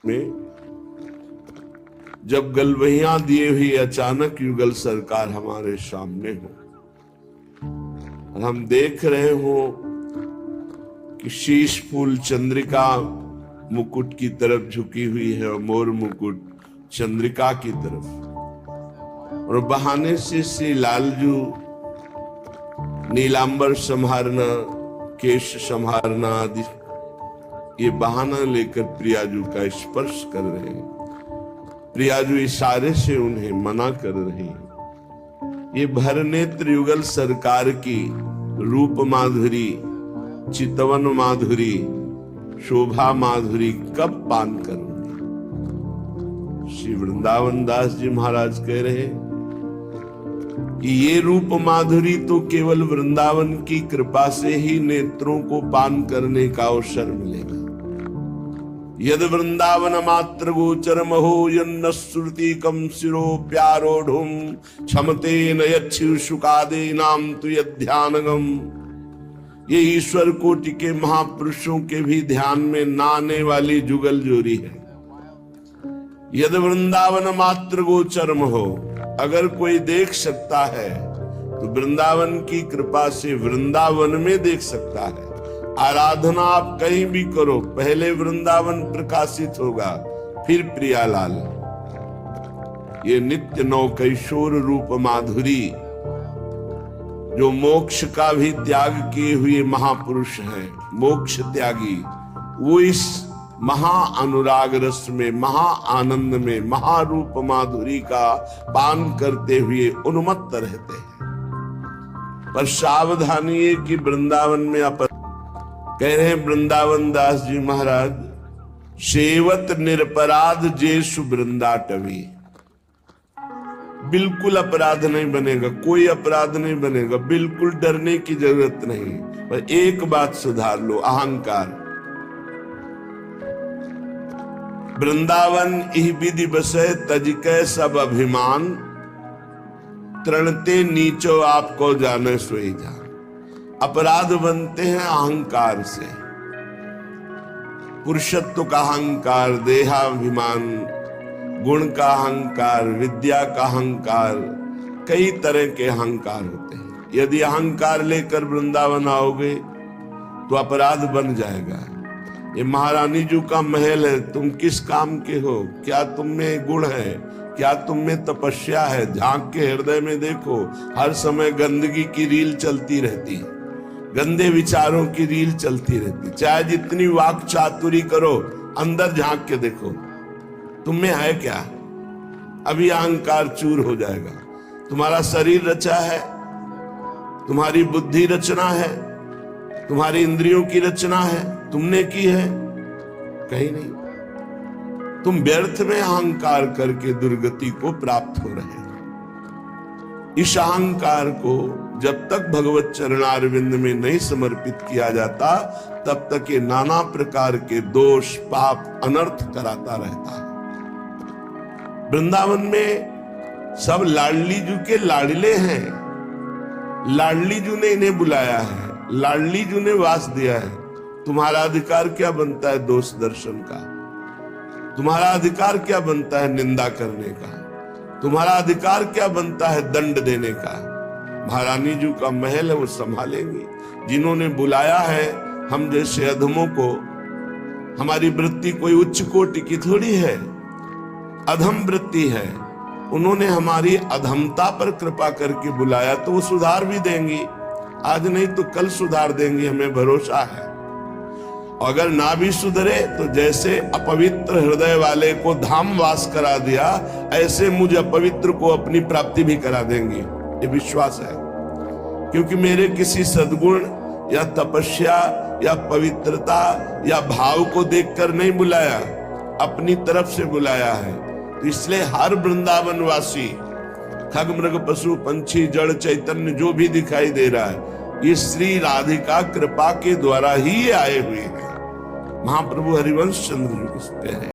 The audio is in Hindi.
में जब गलवहियां दिए हुई अचानक युगल सरकार हमारे सामने हो और हम देख रहे हो कि शीश फूल चंद्रिका मुकुट की तरफ झुकी हुई है और मोर मुकुट चंद्रिका की तरफ, और बहाने से श्री लालजू नीलांबर संहारना, केश संहारना आदि ये बहाना लेकर प्रियाजू का स्पर्श कर रहे हैं। प्रियाजू इशारे से उन्हें मना कर रहे हैं। ये भरनेत्र युगल सरकार की रूप माधुरी, चितवन माधुरी, शोभा माधुरी कब पान करूंगी? श्री वृंदावन दास जी महाराज कह रहे हैं कि ये रूप माधुरी तो केवल वृंदावन की कृपा से ही नेत्रों को पान करने का अवसर मिलेगा। यद वृंदावन मात्र गोचर महो यन्न श्रुति कम शिरो प्यारोढ़ुम क्षमते नयच्छिव शुकादे नाम तु यध्यानगम। ये ईश्वर कोटि के महापुरुषों के भी ध्यान में न आने वाली जुगल जोरी है। यद वृंदावन मात्र गोचर महो, अगर कोई देख सकता है तो वृंदावन की कृपा से वृंदावन में देख सकता है। आराधना आप कहीं भी करो, पहले वृंदावन प्रकाशित होगा, फिर प्रियालाल। ये नित्य नौकैशोर रूप माधुरी जो मोक्ष का भी त्याग किए हुए महापुरुष हैं, मोक्ष त्यागी, वो इस महा अनुराग रस में, महा आनंद में, महारूप माधुरी का पान करते हुए उन्मत्त रहते हैं। पर सावधानी है कि वृंदावन में कह रहे हैं वृंदावन दास जी महाराज, सेवत निरपराध जेसु वृंदाटवी। बिल्कुल अपराध नहीं बनेगा, कोई अपराध नहीं बनेगा, बिल्कुल डरने की जरूरत नहीं। पर एक बात सुधार लो, अहंकार। वृंदावन इह विधि बसे तजिकै सब अभिमान, तृणते नीचो आपको जाने सोई जान। अपराध बनते हैं अहंकार से, पुरुषत्व का अहंकार, देहाभिमान, गुण का अहंकार, विद्या का अहंकार, कई तरह के अहंकार होते हैं। यदि अहंकार लेकर वृंदावन आओगे तो अपराध बन जाएगा। ये महारानी जी का महल है, तुम किस काम के हो? क्या तुम में गुण है? क्या तुम में तपस्या है? झांक के हृदय में देखो, हर समय गंदगी की रील चलती रहती है, गंदे विचारों की रील चलती रहती। चाहे जितनी वाक चातुरी करो, अंदर झांक के देखो तुम में है क्या। अभी अहंकार चूर हो जाएगा। तुम्हारा शरीर रचा है, तुम्हारी बुद्धि रचना है, तुम्हारी इंद्रियों की रचना है, तुमने की है? कहीं नहीं। तुम व्यर्थ में अहंकार करके दुर्गति को प्राप्त हो रहे हो। इस अहंकार को जब तक भगवत चरणारविंद में नहीं समर्पित किया जाता, तब तक ये नाना प्रकार के दोष, पाप, अनर्थ कराता रहता है। वृंदावन में सब लाडली जू के लाडले हैं। लाडली जू ने इन्हें बुलाया है, लाडली जू ने वास दिया है। तुम्हारा अधिकार क्या बनता है दोष दर्शन का? तुम्हारा अधिकार क्या बनता है निंदा करने का? तुम्हारा अधिकार क्या बनता है दंड देने का? महारानी जी का महल है, वो संभालेंगी। जिन्होंने बुलाया है हम जैसे अधमों को, हमारी वृत्ति कोई उच्च कोटि की थोड़ी है, अधम वृत्ति है। उन्होंने हमारी अधमता पर कृपा करके बुलाया तो वो सुधार भी देंगी, आज नहीं तो कल सुधार देंगी, हमें भरोसा है। अगर ना भी सुधरे तो जैसे अपवित्र हृदय वाले को धाम वास करा दिया, ऐसे मुझे अपवित्र को अपनी प्राप्ति भी करा देंगी, ये विश्वास है। क्योंकि मेरे किसी सद्गुण या तपस्या या पवित्रता या भाव को देखकर नहीं बुलाया, अपनी तरफ से बुलाया है। तो इसलिए हर वृंदावन वासी, खग मृग पशु पंछी जड़ चैतन्य जो भी दिखाई दे रहा है, ये श्री राधिका कृपा के द्वारा ही आए हुए हैं। महाप्रभु हरिवंश चंद्र जी हैं।